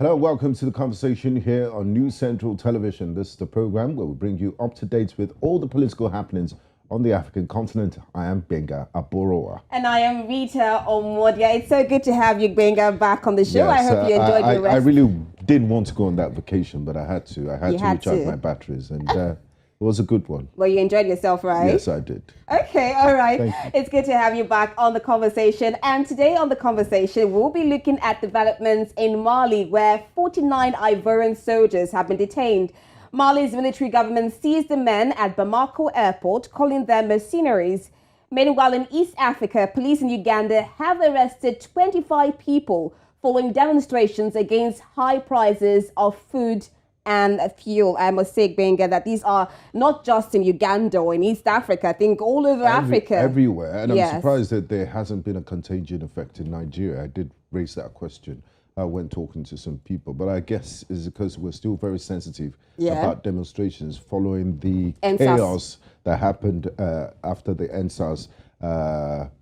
Hello, welcome to the conversation here on News Central Television. This is the program where we bring you up to date with all the political happenings on the African continent. I am Benga Aboroa. And I am Rita Omodia. It's so good to have you, Benga, back on the show. Yes, I hope you enjoyed your rest. I really didn't want to go on that vacation, but I had to. I had to recharge my batteries, and it was a good one. Well, you enjoyed yourself, right? Yes, I did. Okay, all right. It's good to have you back on the conversation. And today on the conversation, we'll be looking at developments in Mali, where 49 Ivorian soldiers have been detained. Mali's military government seized the men at Bamako airport, calling them mercenaries. Meanwhile, in East Africa, police in Uganda have arrested 25 people following demonstrations against high prices of food and fuel. I must say, Benga, that these are not just in Uganda or in East Africa. I think all over Africa. Everywhere. And I'm surprised that there hasn't been a contagion effect in Nigeria. I did raise that question when talking to some people. But I guess it's because we're still very sensitive about demonstrations following the chaos that happened after the NSAS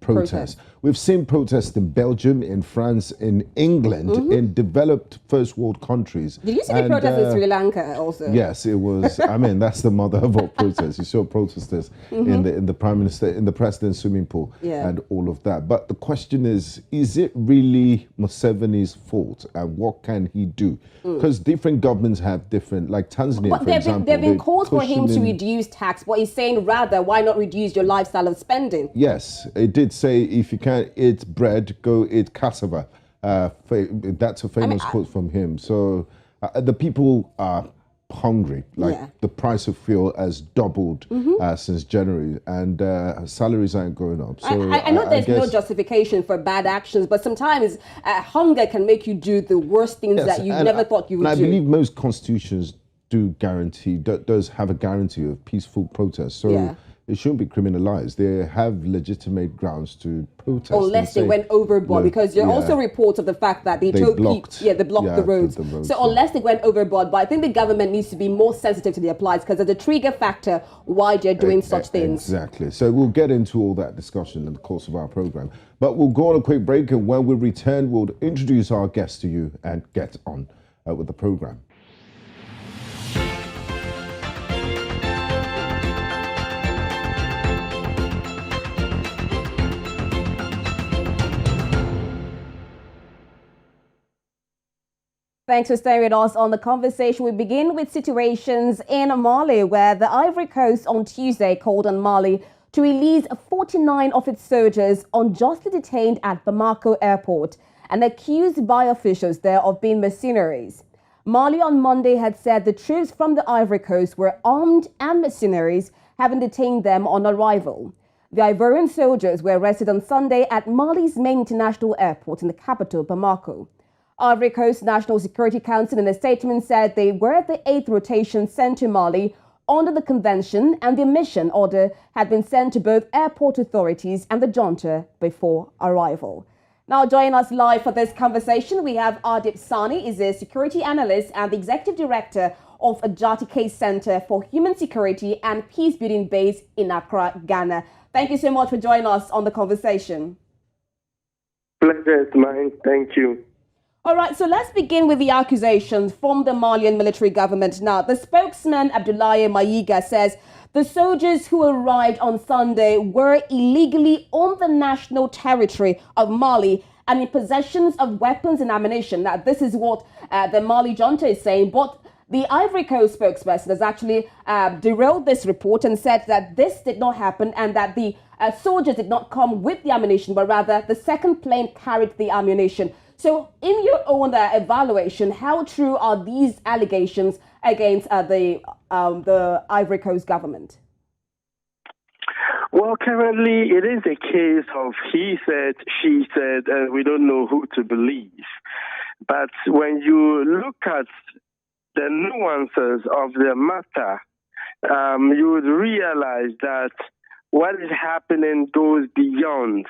protest. We've seen protests in Belgium, in France, in England, in developed first world countries. Did you see the protests in Sri Lanka also? Yes, it was. I mean, that's the mother of all protests. You saw protesters in the prime minister, in the president's swimming pool, and all of that. But the question is it really Museveni's fault, and what can he do? Because different governments have different, like Tanzania, for example. There have been calls for him to reduce tax, but he's saying rather, why not reduce your lifestyle of spending? Yes, it did say if you can't eat bread, go eat cassava. That's a famous quote from him. So the people are hungry. The price of fuel has doubled since January, and salaries aren't going up. So I know there's no justification for bad actions, but sometimes hunger can make you do the worst things that you never thought you would do. I believe most constitutions does have a guarantee of peaceful protest. So it shouldn't be criminalized. They have legitimate grounds to protest. Unless they went overboard, because there are also reports of the fact that they blocked the roads. So unless they went overboard, but I think the government needs to be more sensitive to the applies, because there's a trigger factor why they're doing such things. Exactly. So we'll get into all that discussion in the course of our program. But we'll go on a quick break, and when we return, we'll introduce our guests to you and get on with the program. Thanks for staying with us on the conversation. We begin with situations in Mali, where the Ivory Coast on Tuesday called on Mali to release 49 of its soldiers unjustly detained at Bamako airport and accused by officials there of being mercenaries. Mali on Monday had said the troops from the Ivory Coast were armed and mercenaries, having detained them on arrival. The Ivorian soldiers were arrested on Sunday at Mali's main international airport in the capital, Bamako. Ivory Coast National Security Council in a statement said they were the 8th rotation sent to Mali under the convention, and the mission order had been sent to both airport authorities and the junta before arrival. Now, joining us live for this conversation, we have Adib Saani, is a security analyst and the executive director of Ajati Case Center for Human Security and Peacebuilding based in Accra, Ghana. Thank you so much for joining us on the conversation. Pleasure is mine. Thank you. All right, so let's begin with the accusations from the Malian military government. Now, the spokesman, Abdoulaye Mayiga, says the soldiers who arrived on Sunday were illegally on the national territory of Mali and in possession of weapons and ammunition. Now, this is what the Mali junta is saying, but the Ivory Coast spokesperson has actually derailed this report and said that this did not happen and that the soldiers did not come with the ammunition, but rather the second plane carried the ammunition. So in your own evaluation, how true are these allegations against the Ivory Coast government? Well, currently it is a case of he said, she said, and we don't know who to believe. But when you look at the nuances of the matter, you would realize that what is happening goes beyond,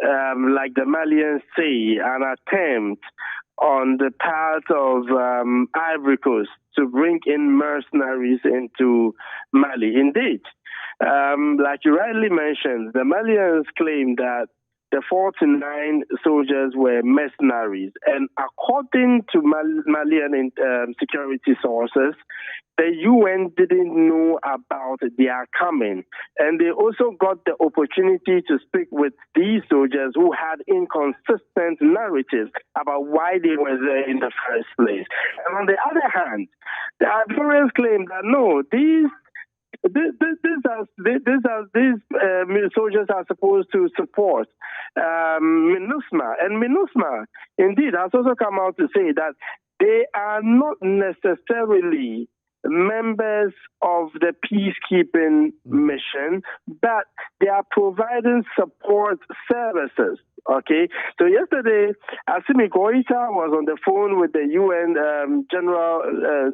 like the Malians say, an attempt on the part of Ivory Coast to bring in mercenaries into Mali. Indeed, like you rightly mentioned, the Malians claim that the 49 soldiers were mercenaries. And according to Malian security sources, the UN didn't know about their coming. And they also got the opportunity to speak with these soldiers who had inconsistent narratives about why they were there in the first place. And on the other hand, the Ivorians claim that no, these soldiers are supposed to support MINUSMA. And MINUSMA, indeed, has also come out to say that they are not necessarily members of the peacekeeping mission, but they are providing support services. Okay, so yesterday, Assimi Goita was on the phone with the UN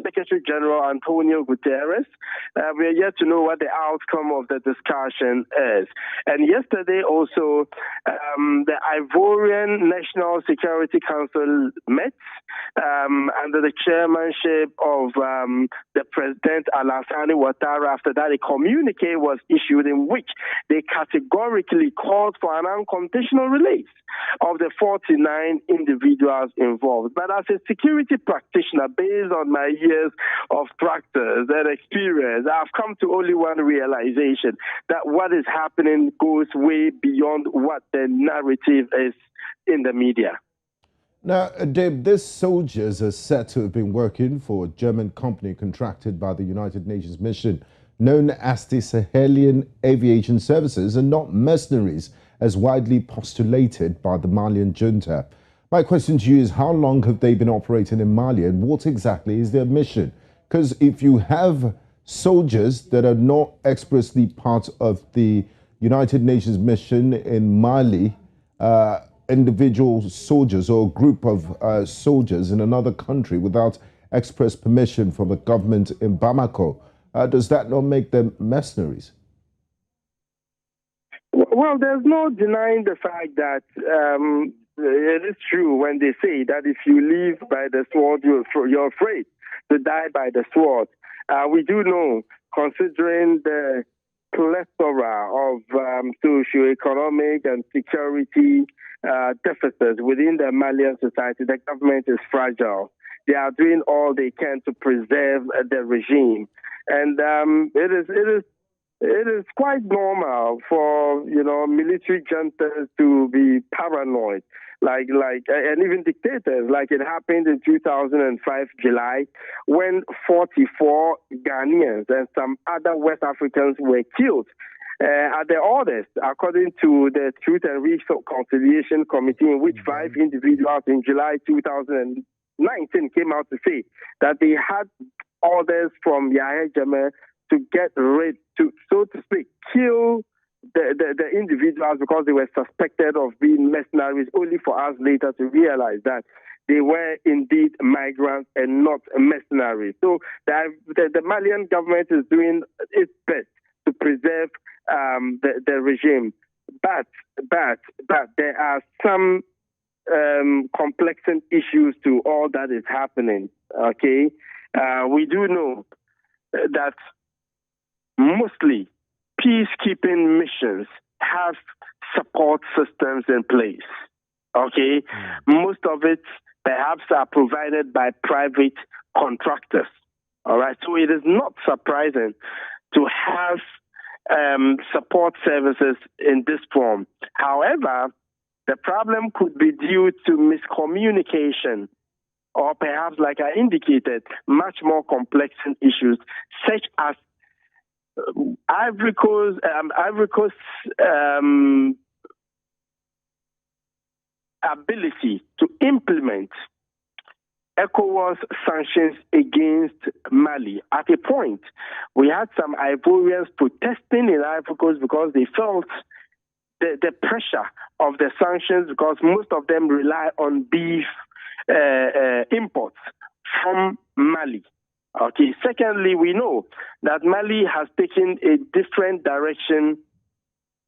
Secretary General Antonio Guterres. We are yet to know what the outcome of the discussion is. And yesterday also, the Ivorian National Security Council met under the chairmanship of the President Alassane Ouattara. After that, a communique was issued in which they categorically called for an unconditional release of the 49 individuals involved. But as a security practitioner, based on my years of practice and experience, I've come to only one realization, that what is happening goes way beyond what the narrative is in the media. Now, Adib, these soldiers are said to have been working for a German company contracted by the United Nations mission known as the Sahelian Aviation Services and not mercenaries, as widely postulated by the Malian junta. My question to you is, how long have they been operating in Mali and what exactly is their mission? Because if you have soldiers that are not expressly part of the United Nations mission in Mali, individual soldiers or a group of soldiers in another country without express permission from the government in Bamako, does that not make them mercenaries? Well, there's no denying the fact that it is true when they say that if you live by the sword, you're afraid to die by the sword. We do know, considering the plethora of socio-economic and security deficits within the Malian society, the government is fragile. They are doing all they can to preserve the regime. And it is quite normal for, military juntas to be paranoid, and even dictators, like it happened in 2005 July, when 44 Ghanaians and some other West Africans were killed at the orders, according to the Truth and Reconciliation Committee, in which 5 individuals in July 2019 came out to say that they had orders from Yahya Jammeh to get rid, to, so to speak, kill the individuals because they were suspected of being mercenaries, only for us later to realize that they were indeed migrants and not mercenaries. So the Malian government is doing its best to preserve the regime. But there are some complexing issues to all that is happening, okay? We do know that mostly peacekeeping missions have support systems in place, okay? Most of it perhaps are provided by private contractors, all right? So it is not surprising to have support services in this form. However, the problem could be due to miscommunication, or perhaps, like I indicated, much more complex issues, such as Ivory Coast's ability to implement ECOWAS sanctions against Mali. At a point, we had some Ivorians protesting in Ivory Coast because they felt the pressure of the sanctions, because most of them rely on beef imports from Mali. Okay. Secondly, we know that Mali has taken a different direction,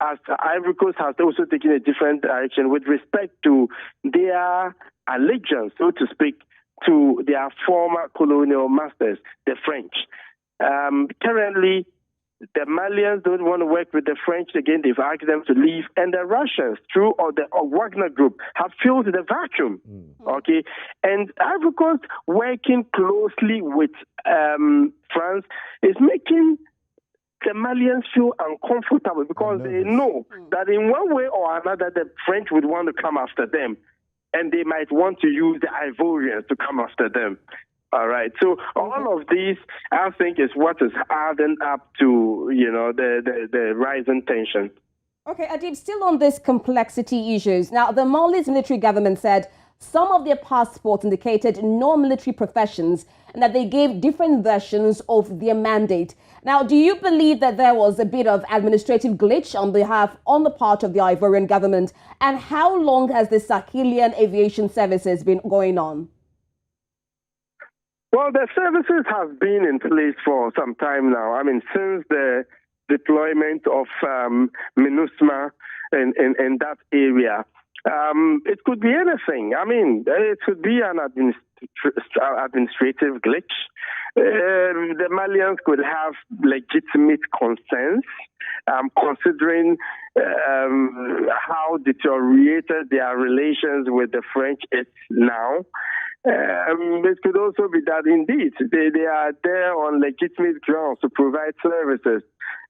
as Ivory Coast has also taken a different direction with respect to their allegiance, so to speak, to their former colonial masters, the French. Currently, The Malians don't want to work with the French again. They've asked them to leave. And the Russians, through the Wagner Group, have filled the vacuum. Okay? And Ivory Coast, working closely with France, is making the Malians feel uncomfortable because they know that in one way or another, the French would want to come after them. And they might want to use the Ivorians to come after them. All right. So all of these, I think, is what is adding up to, the rising tension. Okay, Adib, still on this complexity issues. Now, the Mali's military government said some of their passports indicated non-military professions and that they gave different versions of their mandate. Now, do you believe that there was a bit of administrative glitch on the part of the Ivorian government? And how long has the Sahelian aviation services been going on? Well, the services have been in place for some time now. I mean, since the deployment of MINUSMA in that area. It could be anything. I mean, it could be an administrative glitch. The Malians could have legitimate concerns, considering how deteriorated their relations with the French is now. It could also be that indeed they are there on legitimate grounds to provide services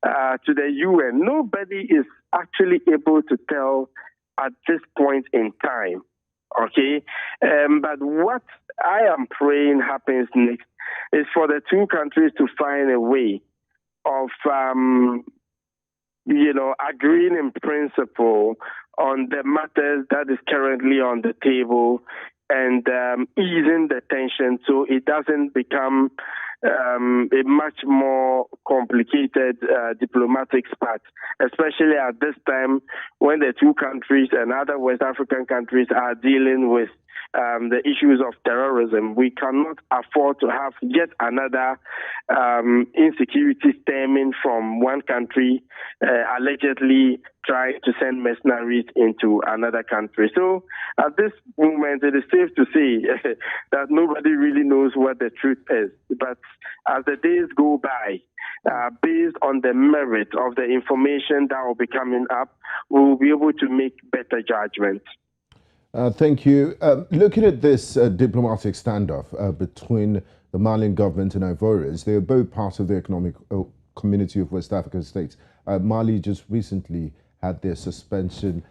to the UN. Nobody is actually able to tell at this point in time, okay? But what I am praying happens next is for the two countries to find a way of, agreeing in principle on the matters that is currently on the table and easing the tension so it doesn't become a much more complicated diplomatic spat, especially at this time when the two countries and other West African countries are dealing with the issues of terrorism. We cannot afford to have yet another insecurity stemming from one country allegedly trying to send mercenaries into another country. So at this moment, it is safe to say that nobody really knows what the truth is. But as the days go by, based on the merit of the information that will be coming up, we will be able to make better judgments. Thank you. Looking at this diplomatic standoff between the Malian government and Ivorians, they are both part of the economic community of West African states. Mali just recently had their suspension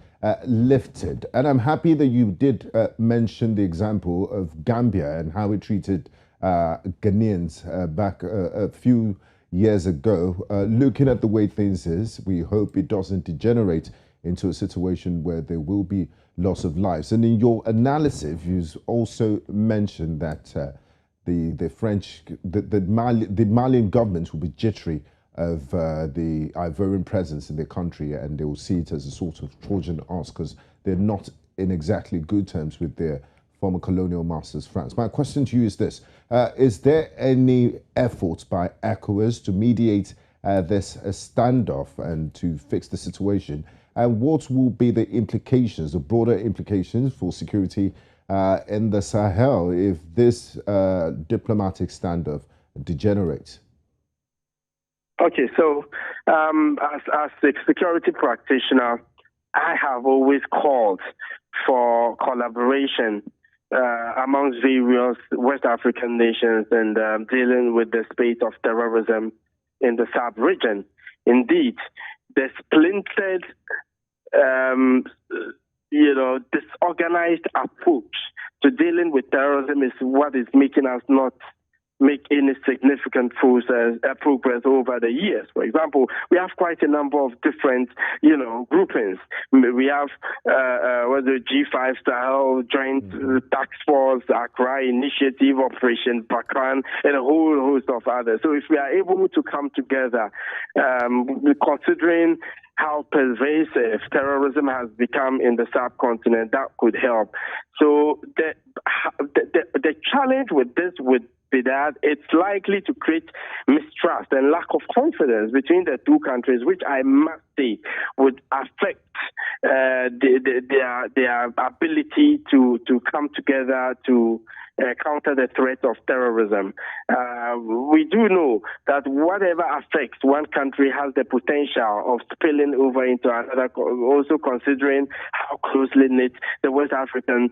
lifted. And I'm happy that you did mention the example of Gambia and how it treated Ghanaians back a few years ago. Looking at the way things is, we hope it doesn't degenerate into a situation where there will be loss of lives. And in your analysis, you also mentioned that the Malian government will be jittery of the Ivorian presence in their country, and they will see it as a sort of Trojan horse because they're not in exactly good terms with their former colonial masters, France. My question to you is this. Is there any effort by ECOWAS to mediate this standoff and to fix the situation? And what will be the implications, the broader implications for security in the Sahel if this diplomatic standoff degenerates? Okay, so as a security practitioner, I have always called for collaboration amongst various West African nations and dealing with the spate of terrorism in the sub-region. Indeed, the splintered, disorganized approach to dealing with terrorism is what is making us not make any significant progress over the years. For example, we have quite a number of different, groupings. We have the G5 Sahel Joint Task Force, Accra Initiative, Operation Bakran, and a whole host of others. So if we are able to come together, considering how pervasive terrorism has become in the subcontinent, that could help. So the challenge with this would be that it's likely to create mistrust and lack of confidence between the two countries, which I must say would affect their ability to come together to counter the threat of terrorism. We do know that whatever affects one country has the potential of spilling over into another, also considering how closely knit the West African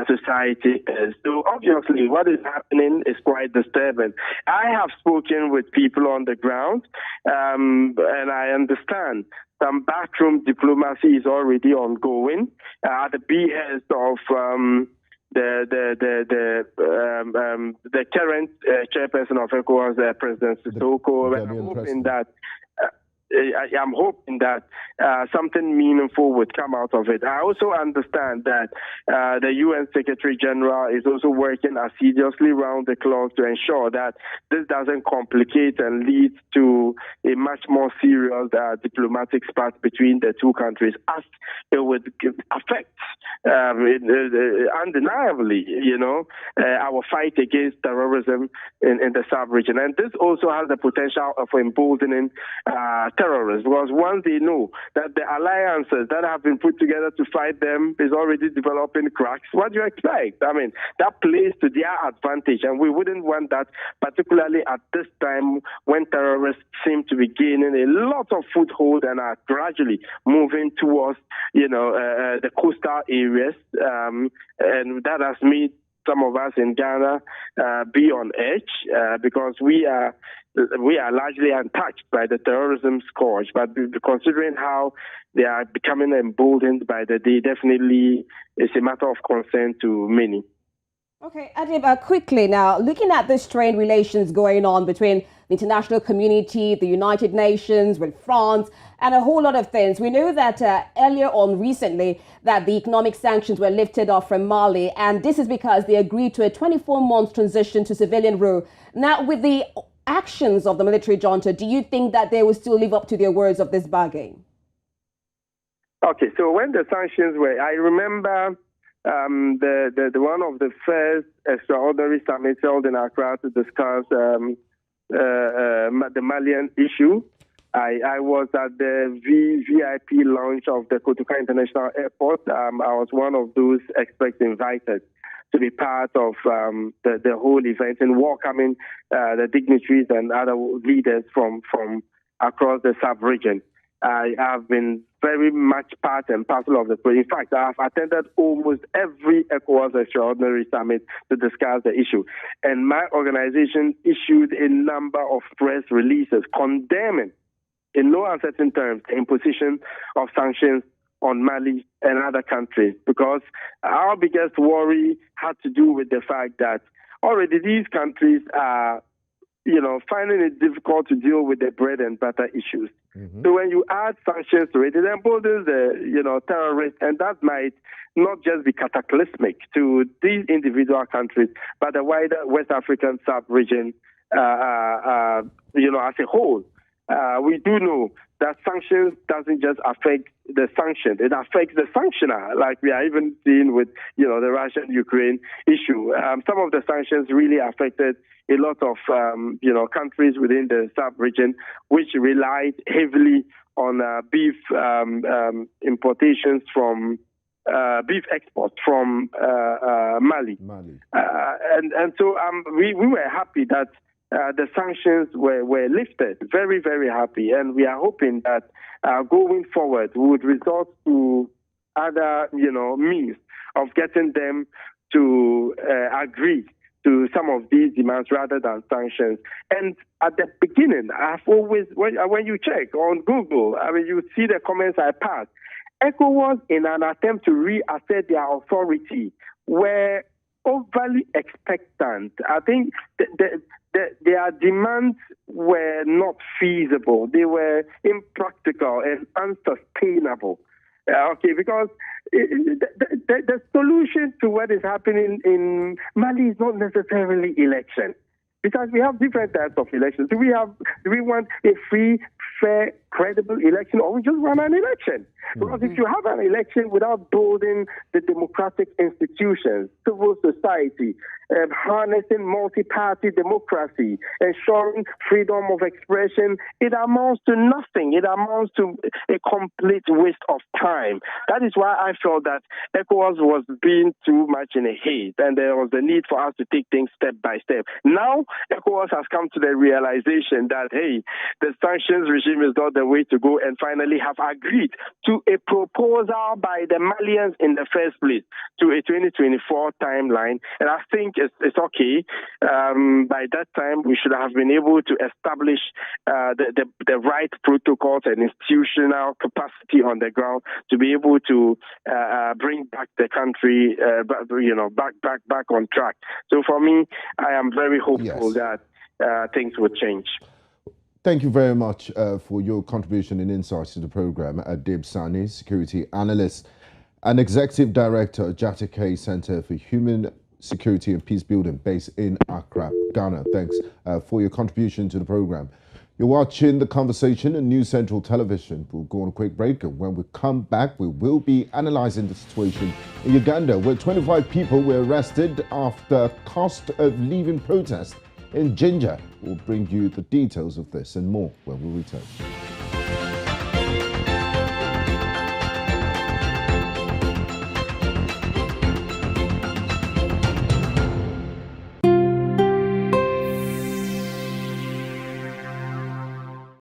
society is. So obviously what is happening is quite disturbing. I have spoken with people on the ground, and I understand some backroom diplomacy is already ongoing at the behest of the current chairperson of ECOWAS, President Sissoko. I'm hoping that something meaningful would come out of it. I also understand that the UN Secretary General is also working assiduously round the clock to ensure that this doesn't complicate and lead to a much more serious diplomatic spat between the two countries, as it would affect undeniably, our fight against terrorism in the sub-region. And this also has the potential of emboldening terrorists, because once they know that the alliances that have been put together to fight them is already developing cracks, what do you expect? I mean, that plays to their advantage, and we wouldn't want that, particularly at this time when terrorists seem to be gaining a lot of foothold and are gradually moving towards, the coastal areas, and that has made some of us in Ghana be on edge because we are largely untouched by the terrorism scourge, but considering how they are becoming emboldened by the day, definitely is a matter of concern to many. Okay, Adib, quickly now, looking at the strained relations going on between the international community, the United Nations, with France, and a whole lot of things. We know that earlier on recently that the economic sanctions were lifted off from Mali, and this is because they agreed to a 24-month transition to civilian rule. Now, with the actions of the military junta, do you think that they will still live up to their words of this bargain? Okay, so when the sanctions were, I remember the one of the first extraordinary summits held in Accra to discuss the Malian issue. I was at the VIP launch of the Kotoka International Airport. I was one of those experts invited to be part of the whole event and welcoming the dignitaries and other leaders from across the sub-region. I have been very much part and parcel of the project. In fact, I have attended almost every ECOWAS Extraordinary Summit to discuss the issue. And my organization issued a number of press releases condemning, in no uncertain terms, the imposition of sanctions on Mali and other countries, because our biggest worry had to do with the fact that already these countries are, finding it difficult to deal with the bread and butter issues. Mm-hmm. So when you add sanctions to it, it emboldens the, terrorists, and that might not just be cataclysmic to these individual countries, but the wider West African sub-region, as a whole. We do know that sanctions doesn't just affect the sanctioned, it affects the sanctioner, like we are even seeing with, the Russian-Ukraine issue. Some of the sanctions really affected a lot of, countries within the sub-region, which relied heavily on beef importations from beef exports from Mali. And so we were happy that the sanctions were lifted, very, very happy. And we are hoping that going forward would result to other, means of getting them to agree to some of these demands rather than sanctions. And at the beginning, I've always, when you check on Google, you see the comments I passed. ECOWAS, in an attempt to reassert their authority, were overly expectant. I think their demands were not feasible. They were impractical and unsustainable. Because the solution to what is happening in Mali is not necessarily election, because we have different types of elections. Do we want a free, fair, credible election, or we just want an election? Because if you have an election without building the democratic institutions, civil society, harnessing multi-party democracy, ensuring freedom of expression, it amounts to nothing. It amounts to a complete waste of time. That is why I felt that ECOWAS was being too much in a haste, and there was the need for us to take things step by step. Now, ECOWAS has come to the realization that, hey, the sanctions regime is not the way to go, and finally have agreed to a proposal by the Malians in the first place to a 2024 timeline. And I think it's okay. By that time, we should have been able to establish the right protocols and institutional capacity on the ground to be able to bring back the country, back on track. So for me, I am very hopeful that things will change. Thank you very much for your contribution and insights to the program. Adib Saani, security analyst and executive director of Jatike Center for Human Security and Peace Building, based in Accra, Ghana. Thanks for your contribution to the program. You're watching The Conversation on News Central Television. We'll go on a quick break, and when we come back, we will be analyzing the situation in Uganda, where 25 people were arrested after cost of living protest in Ginger. We'll bring you the details of this and more when we return.